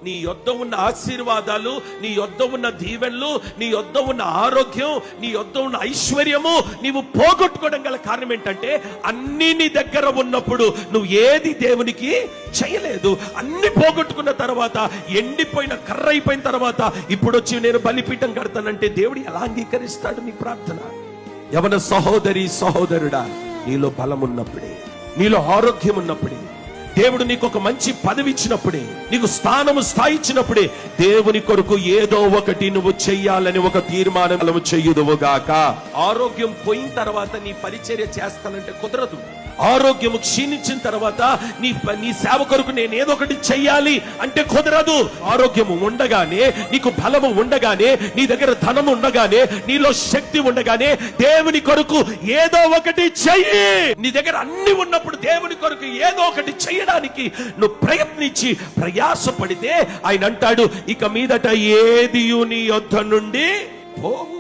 నీ యొద్ద ఉన్న ఆశీర్వాదాలు, నీ యొద్ద ఉన్న దీవెనలు, నీ యొద్ద ఉన్న ఆరోగ్యం, నీ యొద్ద ఉన్న ఐశ్వర్యము నీవు పోగొట్టుకోవడం గల కారణం ఏంటంటే అన్ని నీ దగ్గర ఉన్నప్పుడు నువ్వు ఏది దేవునికి చేయలేదు. అన్ని పోగొట్టుకున్న తర్వాత, ఎండిపోయిన కర్ర అయిపోయిన తర్వాత ఇప్పుడు వచ్చి నేను బలిపీఠం కడతానంటే దేవుడు ఎలా అంగీకరిస్తాడు నీ ప్రార్థన? యవన సహోదరి సహోదరుడా, నీలో బలం ఉన్నప్పుడే, నీలో ఆరోగ్యం ఉన్నప్పుడే, దేవుడు నీకు ఒక మంచి పదవి ఇచ్చినప్పుడే, నీకు స్థాయి ఇచ్చినప్పుడే దేవుని కొరకు ఏదో ఒకటి నువ్వు చెయ్యాలని ఒక తీర్మానం చెయ్యుదువుగాక. ఆరోగ్యం పోయిన తర్వాత నీ పరిచర్య చేస్తానంటే కుదరదు. ఆరోగ్యము క్షీణించిన తర్వాత నీ సేవ కొరకు నేను ఏదో ఒకటి చెయ్యాలి అంటే కుదరదు. ఆరోగ్యము ఉండగానే, నీకు బలము ఉండగానే, నీ దగ్గర ధనము ఉండగానే, నీలో శక్తి ఉండగానే దేవుని కొరకు ఏదో ఒకటి చెయ్యి. నీ దగ్గర అన్ని ఉన్నప్పుడు దేవుని కొరకు ఏదో ఒకటి చెయ్యడానికి నువ్వు ప్రయత్నించి ప్రయాసపడితే ఆయన అంటాడు, ఇక మీదట ఏది నీ యొద్ద నుండి పోవు.